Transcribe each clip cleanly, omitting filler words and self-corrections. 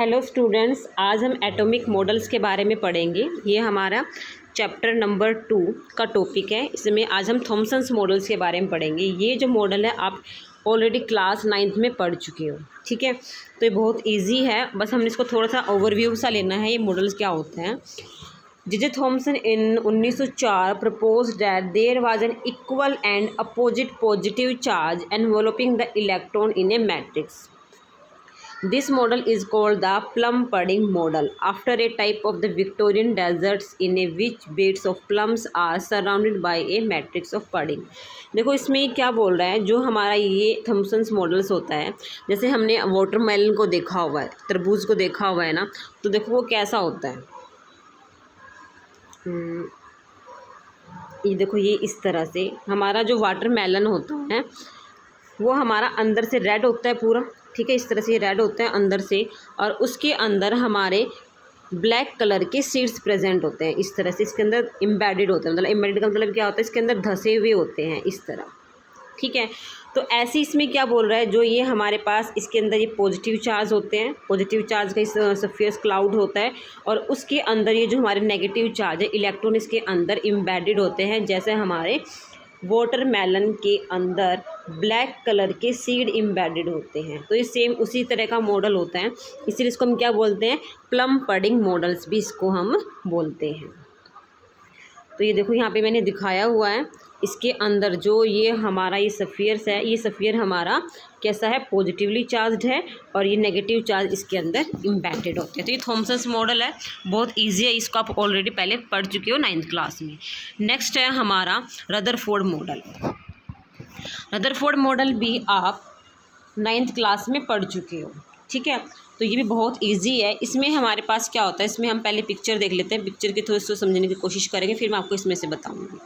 Hello students, आज हम atomic models के बारे में पढ़ेंगे। ये हमारा चैप्टर नंबर 2 का टॉपिक है। इसमें आज हम थॉमसन्स मॉडल्स के बारे में पढ़ेंगे। ये जो मॉडल है आप ऑलरेडी क्लास 9th में पढ़ चुके हो, ठीक है। तो ये बहुत इजी है, बस हमने इसको थोड़ा सा ओवरव्यू सा लेना है। ये मॉडल्स क्या होते हैं। J Thomson in 1904 proposed that there was an equal and opposite positive charge enveloping the electron in a matrix. This model is called the plum-pudding model, after a type of the Victorian deserts in which beds of plums are surrounded by a matrix of pudding. देखो इसमें क्या बोल रहा है, जो हमारा ये Thomson's models होता है, जैसे हमने वाटरमेलन को देखा हुआ है, तरबूज को देखा हुआ है ना, तो देखो वो कैसा होता है। ये देखो, ये इस तरह से हमारा जो वाटरमेलन होता है वो हमारा अंदर से रेड होता है पूरा, ठीक है। इस तरह से ये रेड होता है अंदर से, और उसके अंदर हमारे ब्लैक कलर के सीड्स प्रेजेंट होते हैं। इस तरह से इसके अंदर एम्बेडेड होते हैं, मतलब एम्बेडेड का मतलब क्या होता है, इसके अंदर धसे हुए होते हैं इस तरह, ठीक है। तो ऐसे इसमें क्या बोल रहा है, जो ये हमारे पास इसके अंदर ये पॉजिटिव चार्ज होते हैं, पॉजिटिव चार्ज का सफियस क्लाउड होता है, और उसके अंदर ये जो हमारे नेगेटिव चार्ज है, इलेक्ट्रॉन इसके अंदर एम्बेडेड होते हैं, जैसे हमारे वाटरमेलन के अंदर ब्लैक कलर के सीड एम्बेडेड होते हैं। तो ये सेम उसी तरह का मॉडल होता है, इसीलिए इसको हम क्या बोलते हैं, प्लम पडिंग मॉडल्स भी इसको हम बोलते हैं। तो ये देखो यहाँ पे मैंने दिखाया हुआ है, इसके अंदर जो ये हमारा ये सफ़ियर्स है, ये सफ़ियर हमारा कैसा है, पॉजिटिवली चार्ज्ड है, और ये नेगेटिव चार्ज इसके अंदर एम्बेडेड होते हैं। तो ये थॉमसन्स मॉडल है, बहुत इजी है, इसको आप ऑलरेडी पहले पढ़ चुके हो 9th क्लास में। नेक्स्ट है हमारा रदरफोर्ड मॉडल। रदरफोर्ड मॉडल भी आप 9th क्लास में पढ़ चुके हो, ठीक है। तो ये भी बहुत इजी है। इसमें हमारे पास क्या होता है, इसमें हम पहले पिक्चर देख लेते हैं, पिक्चर की थोड़ी सी समझने की कोशिश करेंगे, फिर मैं आपको इसमें से बताऊंगी।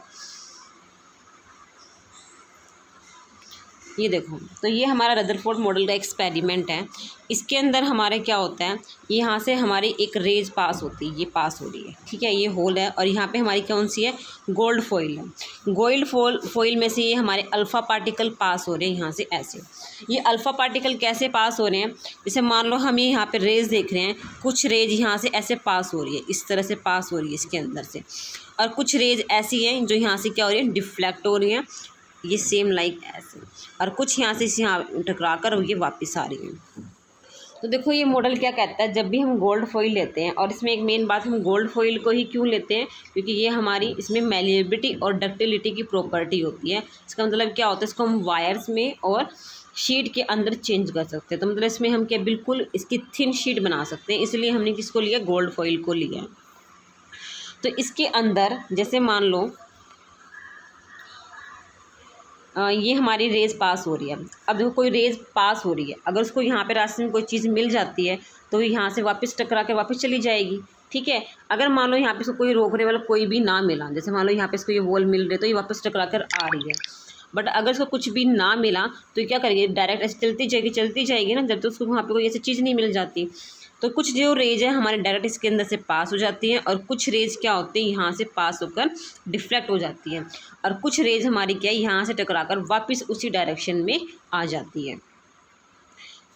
ये देखो, तो ये हमारा रदरफोर्ड मॉडल का एक्सपेरिमेंट है। इसके अंदर हमारे क्या होता है, यहाँ से हमारी एक रेज पास होती है, ये पास हो रही है, ठीक है, ये होल है, और यहाँ पे हमारी कौन सी है, गोल्ड फॉइल है। गोल्ड फॉइल में से ये हमारे अल्फ़ा पार्टिकल पास हो रहे हैं यहाँ से ऐसे। ये अल्फ़ा पार्टिकल कैसे पास हो रहे हैं, जैसे मान लो हम ये यहाँ पे रेज देख रहे हैं, कुछ रेज यहाँ से ऐसे पास हो रही है, इस तरह से पास हो रही है इसके अंदर से, और कुछ रेज ऐसी हैं जो यहाँ से क्या हो रही है, डिफ्लेक्ट हो रही हैं, ये सेम लाइक ऐसे, और कुछ यहाँ से यहाँ टकरा कर ये वापस आ रही हैं। तो देखो ये मॉडल क्या कहता है, जब भी हम गोल्ड फॉइल लेते हैं, और इसमें एक मेन बात, हम गोल्ड फॉइल को ही क्यों लेते हैं, क्योंकि ये हमारी इसमें मैलिएबिलिटी और डक्टिलिटी की प्रॉपर्टी होती है। इसका मतलब क्या होता है, इसको हम वायर्स में और शीट के अंदर चेंज कर सकते हैं। तो मतलब इसमें हम क्या बिल्कुल इसकी थिन शीट बना सकते हैं, इसलिए हमने किसको लिया, गोल्ड फॉइल को लिया। तो इसके अंदर जैसे मान लो ये हमारी रेज़ पास हो रही है। अब देखो कोई रेज़ पास हो रही है, अगर उसको यहाँ पे रास्ते में कोई चीज़ मिल जाती है तो यहाँ से वापस टकरा के वापस चली जाएगी, ठीक है। अगर मान लो यहाँ पे इसको कोई रोकने वाला कोई भी ना मिला, जैसे मान लो यहाँ पे इसको ये वॉल मिल रही है तो ये वापस टकरा कर आ रही है, बट अगर इसको कुछ भी ना मिला तो ये क्या करेगी, डायरेक्ट ऐसे चलती जाएगी ना, जब तक उसको वहाँ पर कोई ऐसी चीज़ नहीं मिल जाती। तो कुछ जो रेज है हमारे डायरेक्ट इसके अंदर से पास हो जाती हैं, और कुछ रेज क्या होती है, यहाँ से पास होकर डिफ्लेक्ट हो जाती है, और कुछ रेज हमारी क्या है, यहाँ से टकराकर वापस उसी डायरेक्शन में आ जाती है,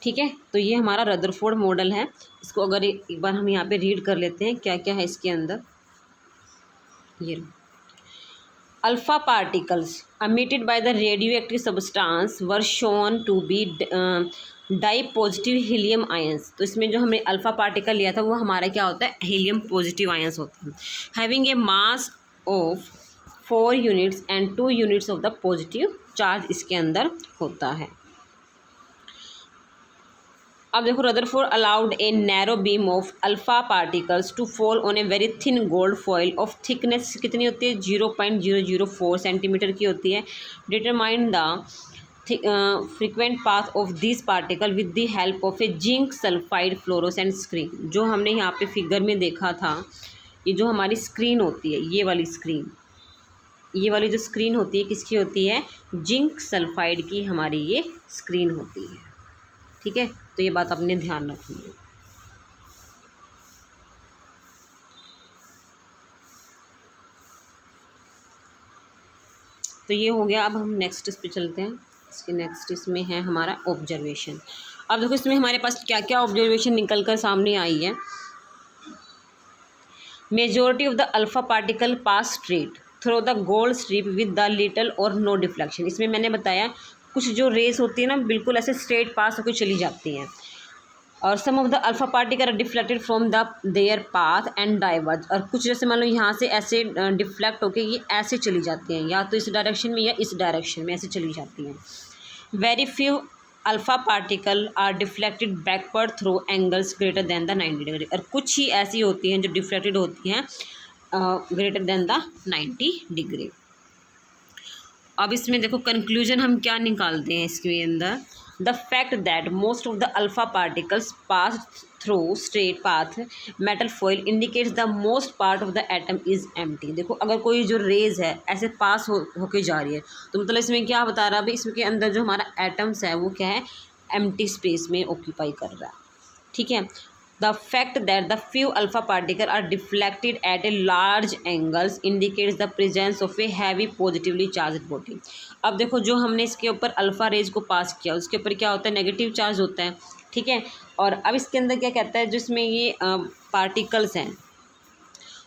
ठीक है। तो ये हमारा रदरफोर्ड मॉडल है। इसको अगर एक बार हम यहाँ पे रीड कर लेते हैं क्या क्या है इसके अंदर। ये alpha particles emitted by the radioactive substance were shown to be dipositive helium ions. तो इसमें जो हमने अल्फ़ा पार्टिकल लिया था वो हमारा क्या होता है, हीलियम पॉजिटिव आयंस होता है, having a mass of 4 units and 2 units of the positive charge इसके अंदर होता है। अब देखो, Rutherford allowed a narrow beam of alpha particles to fall on a very thin gold foil of thickness कितनी होती है, 0.004 सेंटीमीटर की होती है। Determine the frequent path of this particle with the help of a zinc sulphide fluorescent screen. जो हमने यहाँ पे फिगर में देखा था, ये जो हमारी स्क्रीन होती है, ये वाली स्क्रीन, ये वाली जो स्क्रीन होती है किसकी होती है, जिंक सल्फाइड की हमारी ये स्क्रीन होती है, ठीक है। तो ये बात आपने ध्यान रखनी है। तो ये हो गया। अब हम नेक्स्ट इस पे चलते हैं। इसके नेक्स्ट इसमें है हमारा ऑब्जर्वेशन। अब देखो इसमें हमारे पास क्या क्या ऑब्जर्वेशन निकल कर सामने आई है। Majority of the alpha particle pass straight through the gold strip with the little और नो डिफ्लेक्शन। इसमें मैंने बताया कुछ जो रेस होती है ना बिल्कुल ऐसे स्ट्रेट पास होकर चली जाती हैं, और some of the alpha particle are deflected from the their path and diverge. और कुछ जैसे मान लो यहाँ से ऐसे डिफ्लेक्ट होके ये ऐसे चली जाती हैं, या तो इस डायरेक्शन में या इस डायरेक्शन में ऐसे चली जाती हैं। Very few alpha particle are deflected backward through angles greater than the 90 degree. और कुछ ही ऐसी होती हैं जो डिफ्लेक्टेड होती हैं ग्रेटर दैन द 90 डिग्री। अब इसमें देखो कंक्लूजन हम क्या निकालते हैं इसके अंदर। The fact that most of the alpha particles pass through straight path metal foil indicates the most part of the atom is empty. देखो अगर कोई जो रेज है ऐसे पास होके जा रही है तो मतलब इसमें क्या बता रहा है भाई, इसके अंदर जो हमारा एटम्स है वो क्या है, एम्प्टी स्पेस में ऑक्यूपाई कर रहा है। ठीक है। The fact that the few alpha particle are deflected at a large angles indicates the presence of a heavy positively charge body. अब देखो जो हमने इसके ऊपर अल्फा रेज को पास किया उसके ऊपर क्या होता है, नेगेटिव चार्ज होता है। ठीक है। और अब इसके अंदर क्या कहता है, जिसमें ये पार्टिकल्स हैं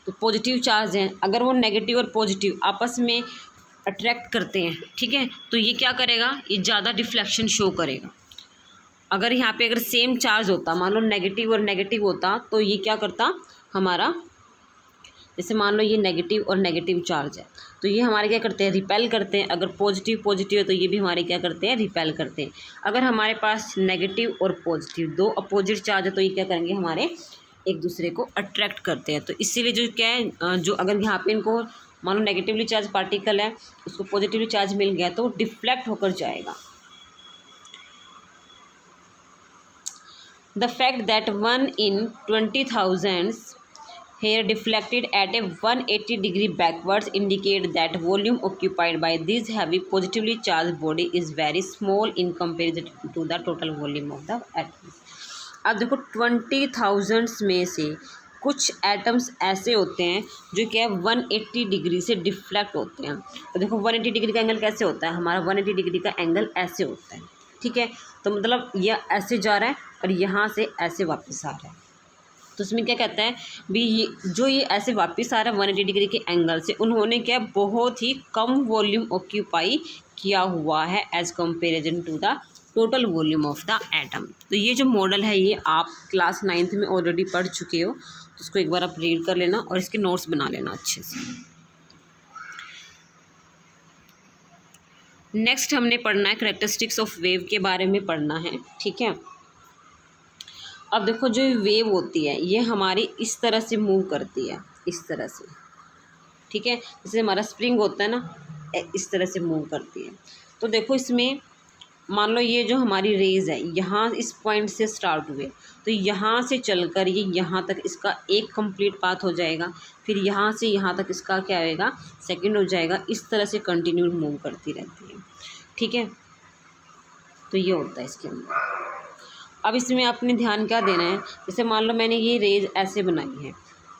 तो पॉजिटिव चार्ज हैं, अगर वो नेगेटिव और पॉजिटिव आपस में अट्रैक्ट करते हैं, ठीक है, तो ये क्या करेगा, ये ज़्यादा डिफ्लेक्शन शो करेगा। अगर यहाँ पे अगर सेम चार्ज होता, मान लो नेगेटिव और नेगेटिव होता, तो ये क्या करता हमारा, जैसे मान लो ये नेगेटिव और नेगेटिव चार्ज है तो ये हमारे क्या करते हैं, रिपेल करते हैं। अगर पॉजिटिव पॉजिटिव है तो ये भी हमारे क्या करते हैं, रिपेल करते हैं। अगर हमारे पास नेगेटिव और पॉजिटिव दो अपोजिट चार्ज है तो ये क्या करेंगे, हमारे एक दूसरे को अट्रैक्ट करते हैं। तो इसीलिए जो क्या है, जो अगर यहाँ पे इनको मान लो नेगेटिवली चार्ज पार्टिकल है उसको पॉजिटिवली चार्ज मिल गया तो डिफ्लेक्ट होकर जाएगा। The fact that 1 in 20,000 hair deflected at a 180 degree backwards indicate that volume occupied by this heavy positively charged body is very small in comparison to the total volume of the atoms। अब देखो 20,000 में से कुछ atoms ऐसे होते हैं जो क्या है 180 डिग्री से डिफ्लेक्ट होते हैं। तो देखो 180 डिग्री का एंगल कैसे होता है, हमारा 180 डिग्री का एंगल ऐसे होता है। ठीक है। तो मतलब यह ऐसे जा रहा है और यहाँ से ऐसे वापस आ रहा है। तो उसमें क्या कहता है भी, ये ऐसे वापस आ रहा है 180 डिग्री के एंगल से, उन्होंने क्या बहुत ही कम वॉल्यूम ऑक्यूपाई किया हुआ है as comparison to the total volume of the atom. तो ये जो मॉडल है ये आप क्लास 9th में ऑलरेडी पढ़ चुके हो, तो उसको एक बार आप रीड कर लेना और इसके नोट्स बना लेना अच्छे से। नेक्स्ट हमने पढ़ना है कैरेक्टरिस्टिक्स ऑफ वेव के बारे में पढ़ना है। ठीक है। अब देखो जो वेव होती है ये हमारी इस तरह से मूव करती है, इस तरह से। ठीक है। जैसे हमारा स्प्रिंग होता है ना, इस तरह से मूव करती है। तो देखो इसमें मान लो ये जो हमारी रेज है यहाँ इस पॉइंट से स्टार्ट हुए तो यहाँ से चलकर ये यहाँ तक इसका एक कंप्लीट पाथ हो जाएगा, फिर यहाँ से यहाँ तक इसका क्या होएगा, सेकंड हो जाएगा। इस तरह से कंटिन्यू मूव करती रहती है। ठीक है। तो ये होता है इसके अंदर। अब इसमें आपने ध्यान क्या देना है, जैसे मान लो मैंने ये रेज ऐसे बनाई है,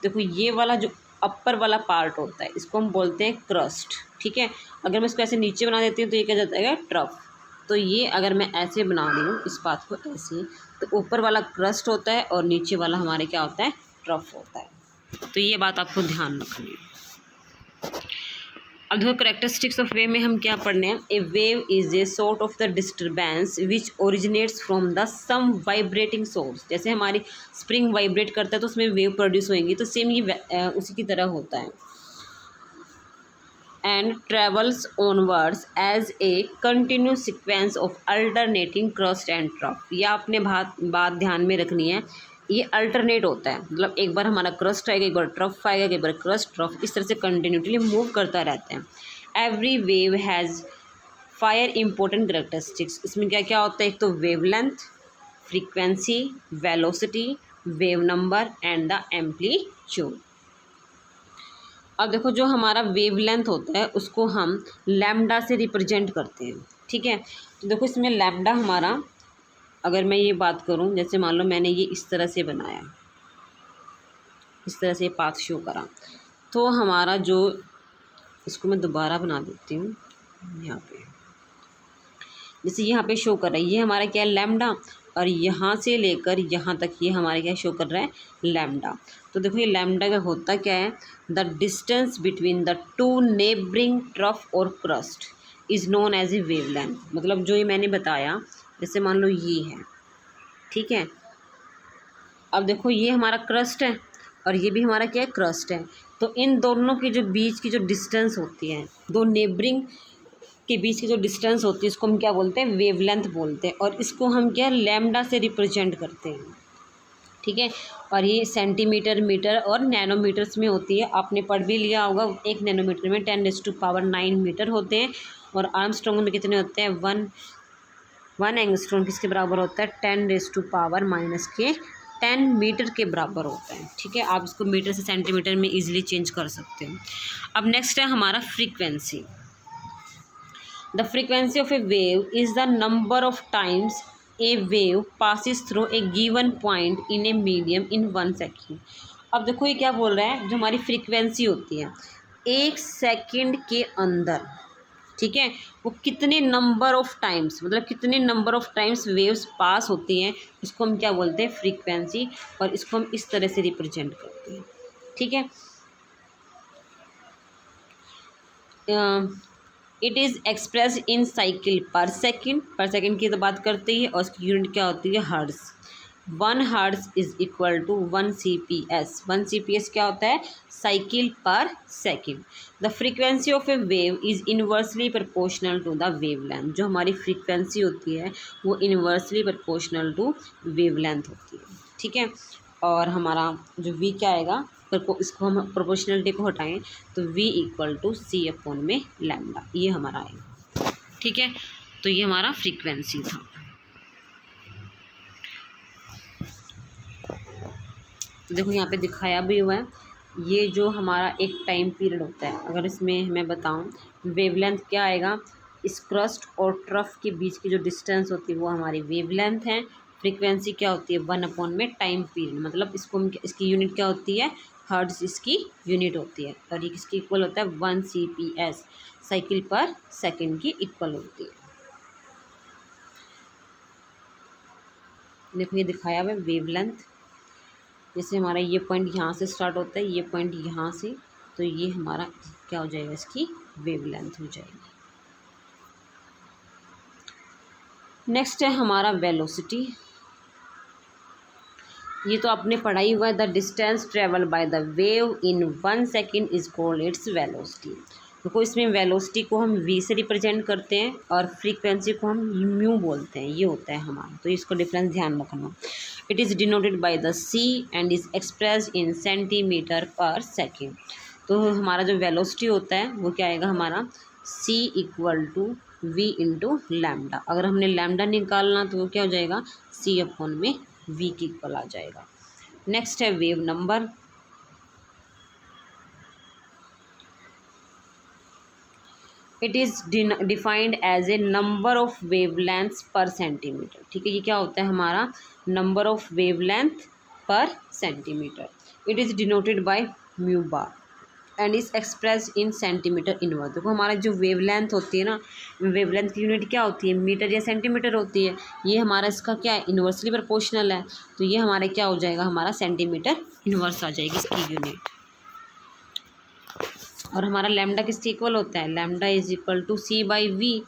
देखो ये वाला जो अपर वाला पार्ट होता है इसको हम बोलते हैं क्रस्ट। ठीक है। अगर मैं इसको ऐसे नीचे बना देती हूँ तो ये क्या जाता है, ट्रफ। तो ये अगर मैं ऐसे बना रही हूँ इस पाथ को ऐसे, तो ऊपर वाला क्रस्ट होता है और नीचे वाला हमारे क्या होता है, ट्रफ होता है। तो ये बात आपको ध्यान रखनी है। अब देखो कैरेक्टरिस्टिक्स ऑफ वेव में हम क्या पढ़ने हैं, a wave is a sort of the disturbance which originates from the some vibrating source. जैसे हमारी स्प्रिंग वाइब्रेट करता है तो उसमें वेव प्रोड्यूस होएंगी, तो सेम ये उसी की तरह होता है। And travels onwards as a continuous sequence of alternating crest and trough. यह आपने बात ध्यान में रखनी है, ये अल्टरनेट होता है, मतलब एक बार हमारा क्रस्ट आएगा, एक बार ट्रफ आएगा, एक बार क्रस्ट ट्रफ, इस तरह से कंटिन्यूटली मूव करता रहता है। Every wave has 5 important characteristics. इसमें क्या क्या होता है, एक तो wave length, frequency, velocity, wave number and the amplitude. अब देखो जो हमारा वेव लेंथ होता है उसको हम लैम्डा से रिप्रेजेंट करते हैं। ठीक है। तो देखो इसमें लैम्डा हमारा, अगर मैं ये बात करूं, जैसे मान लो मैंने ये इस तरह से बनाया, इस तरह से पाथ शो करा, तो हमारा जो, इसको मैं दोबारा बना देती हूँ यहाँ पे, जैसे यहाँ पे शो कर रहा है, ये हमारा क्या है, लैम्डा। और यहाँ से लेकर यहाँ तक ये हमारे क्या शो कर रहा है, लैम्डा। तो देखो ये लैम्डा का होता क्या है, the distance between the two neighbouring trough और crest is known as a wavelength. मतलब जो ये मैंने बताया, जैसे मान लो ये है, ठीक है। अब देखो ये हमारा क्रस्ट है और ये भी हमारा क्या है, क्रस्ट है। तो इन दोनों के जो बीच की जो डिस्टेंस होती है, दो नेबरिंग के बीच की जो डिस्टेंस होती है, इसको हम क्या बोलते हैं, वेवलेंथ बोलते हैं। और इसको हम क्या लैम्डा से रिप्रेजेंट करते हैं, ठीक है। और ये सेंटीमीटर, मीटर और नैनोमीटर्स में होती है। आपने पढ़ भी लिया होगा, 1 नैनोमीटर में 10⁻⁹ मीटर होते हैं। और आर्मस्ट्रॉन्ग में कितने होते हैं, 1 एंगस्ट्रॉम किसके बराबर होता है, 10⁻⁻10 मीटर के बराबर होता है, ठीक है। आप इसको मीटर से सेंटीमीटर में ईजिली चेंज कर सकते हो। अब नेक्स्ट है हमारा frequency. The frequency of a wave is the number of times A wave passes through a given point in a medium in 1 second. अब देखो ये क्या बोल रहा है, जो हमारी फ्रीक्वेंसी होती है 1 सेकेंड के अंदर, ठीक है, वो कितने नंबर ऑफ टाइम्स, मतलब कितने नंबर ऑफ टाइम्स वेव्स पास होती हैं, इसको हम क्या बोलते हैं, फ्रीक्वेंसी। और इसको हम इस तरह से रिप्रेजेंट करते हैं, ठीक है। It is express in cycle per second की तो बात करते ही, और उसकी यूनिट क्या होती है, hertz. 1 hertz is equal to 1 CPS। 1 CPS क्या होता है, cycle per second. The frequency of a wave is inversely proportional to the wavelength. जो हमारी फ्रीक्वेंसी होती है वो इन्वर्सली प्रोपोर्शनल टू वेवलेंथ होती है, ठीक है। और हमारा जो v क्या आएगा, इसको हम प्रोपोर्शनलिटी को हटाएं तो v इक्वल टू C/λ, ये हमारा आएगा, ठीक है। तो ये हमारा फ्रीक्वेंसी था। तो देखो यहाँ पे दिखाया भी हुआ है, ये जो हमारा एक टाइम पीरियड होता है, अगर इसमें मैं बताऊँ वेवलेंथ क्या आएगा, इस क्रस्ट और ट्रफ के बीच की जो डिस्टेंस होती है वो हमारी वेवलेंथ है। फ्रीक्वेंसी क्या होती है, 1 टाइम पीरियड, मतलब इसको इसकी यूनिट क्या होती है, हर्ट्ज़ इसकी यूनिट होती है। और ये किसकी इक्वल होता है, 1 CPS, साइकिल पर सेकेंड की इक्वल होती है। देखो ये दिखाया हुआ है वेवलेंथ, जैसे हमारा ये पॉइंट यहाँ से स्टार्ट होता है, ये पॉइंट यहाँ से, तो ये हमारा क्या हो जाएगा, इसकी वेवलेंथ हो जाएगी। नेक्स्ट है हमारा वेलोसिटी। ये तो आपने पढ़ा ही हुआ है, the distance travel by the wave in 1 second is called its velocity. देखो इसमें वेलोसिटी को हम v से रिप्रेजेंट करते हैं और फ्रीक्वेंसी को हम म्यू बोलते हैं, ये होता है हमारा, तो इसको डिफरेंस ध्यान रखना। It is denoted by the c and is expressed in centimetre पर सेकेंड। तो हमारा जो वेलोसिटी होता है वो क्या आएगा हमारा, c equal to v into lambda. अगर हमने लैम्डा निकालना तो वो क्या हो जाएगा, c/v की इक्वल आ जाएगा। नेक्स्ट है wave number. It is defined as a number of wavelengths per centimetre, ठीक है। ये क्या होता है हमारा, number of wavelength per centimetre. It is denoted by mu bar and is express in centimetre inverse. देखो हमारा जो वेवलेंथ होती है ना, वेवलेंथ की यूनिट क्या होती है, मीटर या सेंटीमीटर होती है। ये हमारा इसका क्या है, इन्वर्सली प्रोपोर्शनल है, तो ये हमारा क्या हो जाएगा, हमारा सेंटीमीटर इनवर्स आ जाएगी इसकी यूनिट। और हमारा लैम्डा किसके इक्वल होता है, lambda is equal to c/v।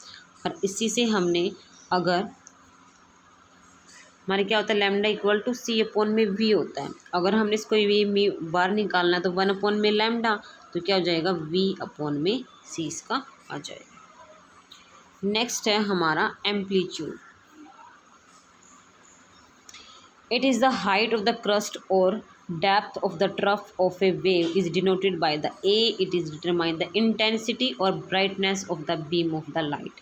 और इसी से हमने अगर हमारे क्या होता है, लैम्डा इक्वल टू c/v होता है। अगर हमने इसको v बार निकालना है तो 1/λ, तो क्या हो जाएगा, v/c इसका आ जाएगा। नेक्स्ट है हमारा amplitude. It is the height of the crest और depth of the trough of a wave is denoted by the a। It is determine the intensity और brightness of the beam of the light.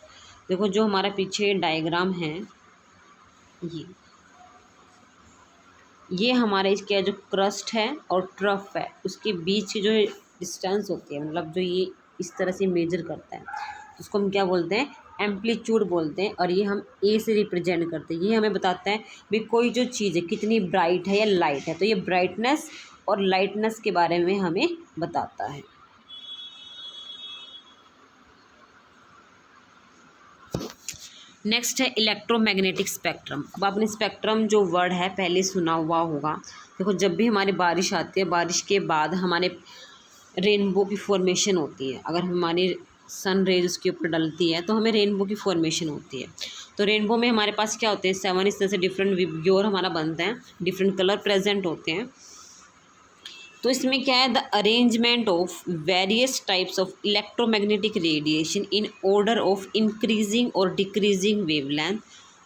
देखो जो हमारा पीछे diagram है, ये हमारे इसके जो क्रस्ट है और ट्रफ है उसके बीच की जो डिस्टेंस होती है, मतलब जो ये इस तरह से मेजर करता है, उसको हम क्या बोलते हैं, एम्पलीट्यूड बोलते हैं। और ये हम ए से रिप्रेजेंट करते हैं। ये हमें बताता है भी कोई जो चीज़ है कितनी ब्राइट है या लाइट है, तो ये ब्राइटनेस और लाइटनेस के बारे में हमें बताता है। नेक्स्ट है इलेक्ट्रोमैग्नेटिक स्पेक्ट्रम। अब आपने स्पेक्ट्रम जो वर्ड है पहले सुना हुआ होगा। देखो जब भी हमारी बारिश आती है, बारिश के बाद हमारे रेनबो की फॉर्मेशन होती है। अगर हमारी सन रेज उसके ऊपर डलती है तो हमें रेनबो की फॉर्मेशन होती है। तो रेनबो में हमारे पास क्या होते हैं, 7 इस तरह से डिफरेंट विब्ग्योर हमारा बनते हैं, डिफरेंट कलर प्रेजेंट होते हैं। तो इसमें क्या है, the arrangement of various types of electromagnetic radiation in order of increasing और डिक्रीजिंग वेवलेंथ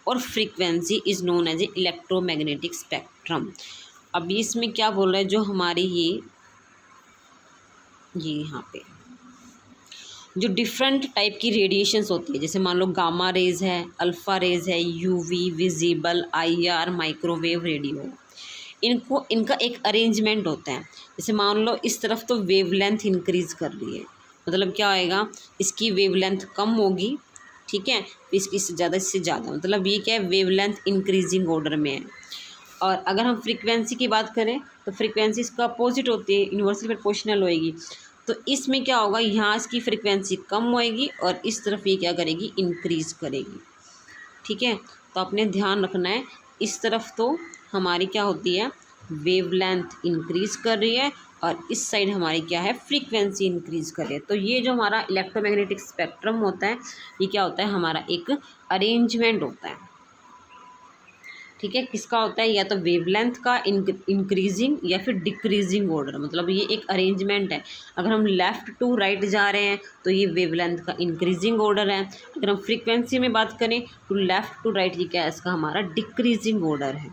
और frequency is known as a electromagnetic spectrum. अब इसमें क्या बोल रहा है, जो हमारी ये यहाँ पे जो डिफरेंट टाइप की रेडिएशंस होती है, जैसे मान लो गामा रेज है, अल्फ़ा रेज है, UV, visible, IR, microwave, radio, इनका एक अरेंजमेंट होता है। जैसे मान लो इस तरफ तो वेवलेंथ इंक्रीज कर रही है, मतलब क्या आएगा, इसकी वेवलेंथ कम होगी, ठीक है, इसकी इससे ज़्यादा, मतलब ये क्या है, वेवलेंथ इंक्रीजिंग ऑर्डर में है। और अगर हम फ्रीक्वेंसी की बात करें तो फ्रीक्वेंसी इसका अपोजिट होती है, इन्वर्सली प्रोपोर्शनल होएगी। तो इसमें क्या होगा, यहाँ इसकी फ्रीक्वेंसी कम होएगी और इस तरफ ये क्या करेगी, इंक्रीज़ करेगी, ठीक है। तो आपने ध्यान रखना है, इस तरफ तो हमारी क्या होती है, वेवलेंथ इंक्रीज़ कर रही है और इस साइड हमारी क्या है, फ्रीक्वेंसी इंक्रीज़ कर रही है। तो ये जो हमारा इलेक्ट्रोमैग्नेटिक स्पेक्ट्रम होता है, ये क्या होता है, हमारा एक अरेंजमेंट होता है, ठीक है। किसका होता है, या तो वेवलेंथ का इंक्रीजिंग या फिर डिक्रीजिंग ऑर्डर, मतलब ये एक अरेंजमेंट है। अगर हम लेफ़्ट टू राइट जा रहे हैं तो ये वेवलेंथ का इंक्रीजिंग ऑर्डर है। अगर हम फ्रीक्वेंसी में बात करें तो लेफ़्ट टू राइट, ये क्या है, इसका हमारा डिक्रीजिंग ऑर्डर है,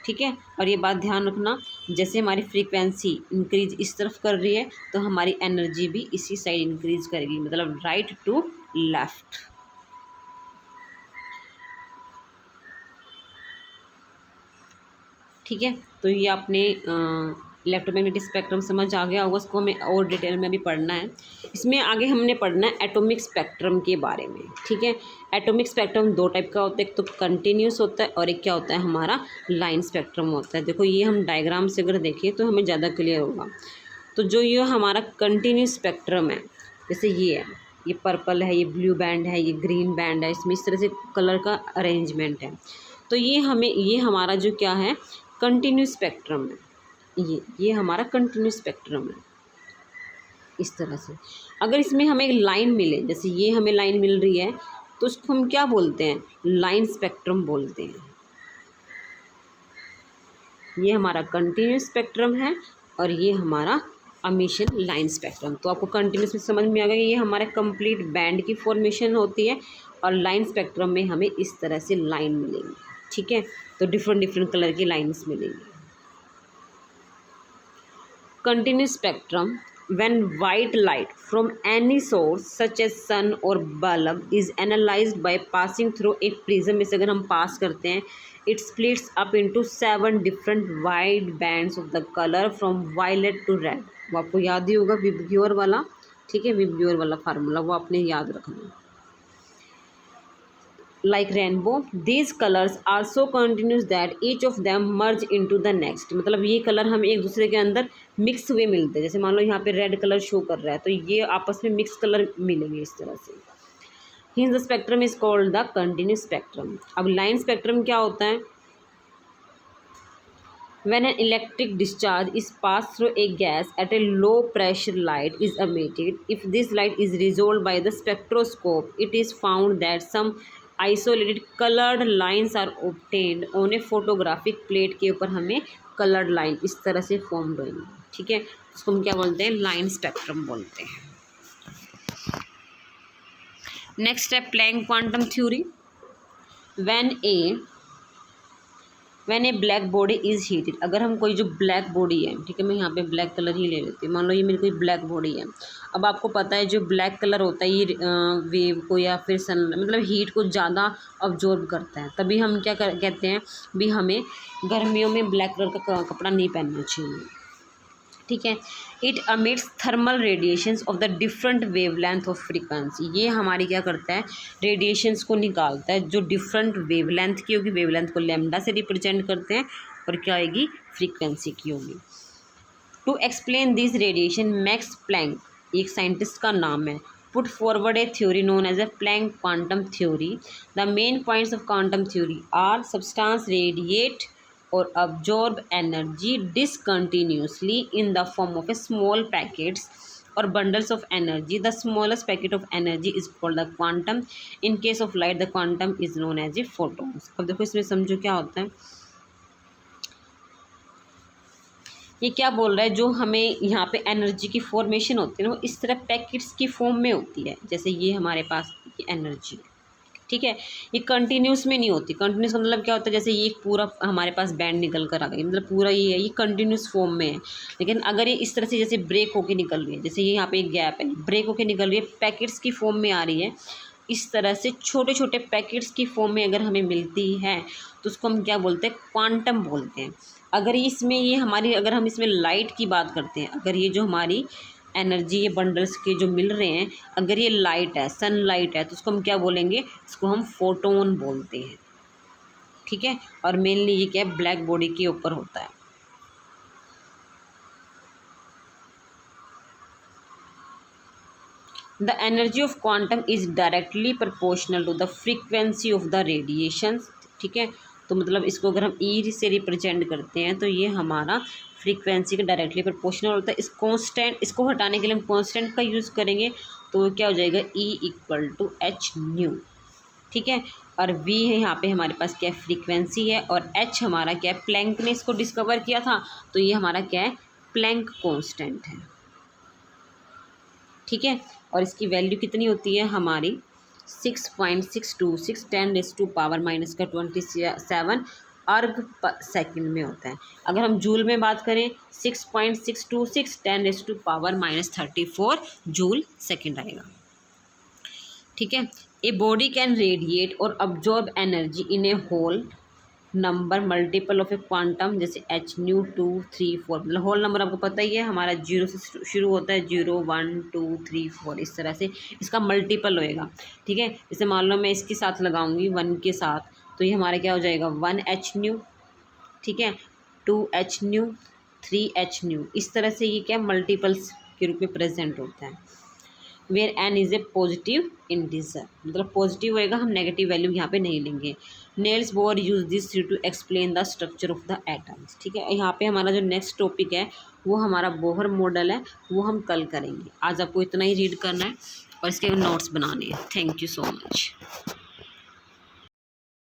ठीक है। और ये बात ध्यान रखना, जैसे हमारी फ्रीक्वेंसी इंक्रीज इस तरफ कर रही है तो हमारी एनर्जी भी इसी साइड इंक्रीज करेगी, मतलब राइट टू लेफ़्ट, ठीक है। तो ये आपने इलेक्ट्रोमैग्नेटिक स्पेक्ट्रम समझ आ गया होगा, उसको हमें और डिटेल में भी पढ़ना है। इसमें आगे हमने पढ़ना है एटॉमिक स्पेक्ट्रम के बारे में, ठीक है। एटॉमिक स्पेक्ट्रम 2 टाइप का होता है, एक तो कंटिन्यूस होता है और एक क्या होता है, हमारा लाइन स्पेक्ट्रम होता है। देखो ये हम डायग्राम से अगर देखें तो हमें ज़्यादा क्लियर होगा। तो जो ये हमारा कंटिन्यूस स्पेक्ट्रम है, जैसे ये है, ये पर्पल है, ये ब्लू बैंड है, ये ग्रीन बैंड है, इसमें इस तरह से कलर का अरेंजमेंट है। तो ये हमारा जो क्या है, कंटिन्यूस स्पेक्ट्रम है, ये हमारा कंटिन्यूस स्पेक्ट्रम है, इस तरह से। अगर इसमें हमें एक लाइन मिले, जैसे ये हमें लाइन मिल रही है, तो उसको हम क्या बोलते हैं, लाइन स्पेक्ट्रम बोलते हैं। ये हमारा कंटिन्यूस स्पेक्ट्रम है और ये हमारा एमिशन लाइन स्पेक्ट्रम। तो आपको कंटिन्यूस में समझ में आ गया, ये हमारे कंप्लीट बैंड की फॉर्मेशन होती है और लाइन स्पेक्ट्रम में हमें इस तरह से लाइन मिलेंगी, ठीक है। तो डिफरेंट डिफरेंट कलर की लाइन्स मिलेंगी। Continuous spectrum, when white light from any source such as sun or bulb is analyzed by passing through a prism, इसे अगर हम पास करते हैं, it splits up into 7 different wide bands of the color from violet to red। वो आपको याद ही होगा, VIBGYOR वाला, ठीक है, विबग्योर वाला फार्मूला वो आपने याद रखना। like rainbow, these colors are so continuous that each of them merge into the next, मतलब ये कलर हमें एक दूसरे के अंदर मिक्स हुए मिलते हैं। जैसे मान लो यहाँ पे रेड कलर शो कर रहा है तो ये आपस में मिक्स कलर मिलेंगे इस तरह से। Hence the spectrum is called the continuous spectrum। अब लाइन स्पेक्ट्रम क्या होता है, when an electric discharge is passed through a gas at a low pressure, light is emitted। if this light is resolved by the spectroscope, it is found that some isolated coloured lines are obtained on a photographic plate के ऊपर हमें coloured line इस तरह से formed होंगी, ठीक है। उसको हम क्या बोलते हैं, लाइन स्पेक्ट्रम बोलते हैं। नेक्स्ट है Planck quantum theory. When a black body is heated, अगर हम कोई जो ब्लैक बॉडी है, ठीक है, मैं यहाँ पे ब्लैक कलर ही ले लेती हूँ, मान लो ये मेरी कोई ब्लैक बॉडी है। अब आपको पता है जो ब्लैक कलर होता है ये वेव को या फिर सन, मतलब हीट को ज़्यादा अब्जॉर्ब करता है, तभी हम क्या कहते हैं भी हमें गर्मियों में ब्लैक कलर का कपड़ा नहीं पहनना चाहिए, ठीक है। It amidst thermal radiations of the different wavelength of frequency, ये हमारी क्या करता है, रेडिएशंस को निकालता है जो डिफरेंट वेवलेंथ की होगी, वेवलेंथ को लैम्डा से रिप्रेजेंट करते हैं और क्या आएगी, फ्रीक्वेंसी की होगी। To explain this radiation Max Planck एक साइंटिस्ट का नाम है, put forward a theory known as a Planck quantum theory. The main points of quantum theory are substance radiate or absorb energy discontinuously in the form of a small packets or bundles of energy. The smallest packet of energy is called the quantum. In case of light, the quantum is known as a photons. अब देखो इसमें समझो क्या होता है। ये क्या बोल रहा है, जो हमें यहाँ पे एनर्जी की फॉर्मेशन होती है ना, वो इस तरह पैकेट्स की फॉर्म में होती है। जैसे ये हमारे पास एनर्जी, ठीक है, ये कंटिन्यूस में नहीं होती। कंटिन्यूस का मतलब क्या होता है, जैसे ये एक पूरा हमारे पास बैंड निकल कर आ गई, मतलब पूरा ये है, ये कंटिन्यूस फॉर्म में है। लेकिन अगर ये इस तरह से जैसे ब्रेक होके निकल रही है, जैसे ये यहाँ पे एक गैप है, ब्रेक होके निकल रही है, पैकेट्स की फॉर्म में आ रही है, इस तरह से छोटे छोटे पैकेट्स की फॉर्म में अगर हमें मिलती है तो उसको हम क्या बोलते हैं, क्वांटम बोलते हैं। अगर इसमें ये हमारी, अगर हम इसमें लाइट की बात करते हैं, अगर ये जो हमारी एनर्जी, ये बंडल्स के जो मिल रहे हैं, अगर ये लाइट है, सनलाइट है, तो उसको हम क्या बोलेंगे, इसको हम फोटोन बोलते हैं, ठीक है। और मेनली ये क्या है, ब्लैक बॉडी के ऊपर होता है। The energy of quantum is directly proportional to the frequency of the radiations, ठीक है। तो मतलब इसको अगर हम ई से रिप्रेजेंट करते हैं तो ये हमारा फ्रीक्वेंसी का डायरेक्टली प्रोपोर्शनल होता है। इस कांस्टेंट, इसको हटाने के लिए हम कांस्टेंट का यूज़ करेंगे, तो क्या हो जाएगा, E equal to H nu, ठीक है। और वी है यहाँ पे हमारे पास क्या है, फ्रीक्वेंसी है, और एच हमारा क्या है, प्लैंक ने इसको डिस्कवर किया था, तो ये हमारा क्या है, प्लैंक कांस्टेंट है, ठीक है। और इसकी वैल्यू कितनी होती है हमारी, 6.626 10⁻⁻27 अर्ग सेकंड में होता है। अगर हम जूल में बात करें, 6.626 10⁻34 जूल सेकंड आएगा, ठीक है। ए बॉडी कैन रेडिएट और absorb energy in a whole number multiple of a quantum, जैसे एच न्यू 2 3 4, मतलब होल नंबर आपको पता ही है, हमारा 0 से शुरू होता है, 0 1 2 3 4, इस तरह से इसका मल्टीपल होएगा, ठीक है। जैसे मान लो मैं इसके साथ लगाऊंगी 1 के साथ, तो ये हमारा क्या हो जाएगा, 1 एच न्यू, ठीक है, 2 एच न्यू, 3 एच न्यू, इस तरह से ये क्या मल्टीपल्स के रूप में प्रेजेंट होता है। Where N is a positive integer, मतलब पॉजिटिव होएगा, हम नेगेटिव वैल्यू यहाँ पे नहीं लेंगे। Niels Bohr use this to explain the structure of the atoms, ठीक है। यहाँ पे हमारा जो नेक्स्ट टॉपिक है वो हमारा बोहर मॉडल है, वो हम कल करेंगे। आज आपको इतना ही रीड करना है और इसके नोट्स बनाने हैं। Thank you so much.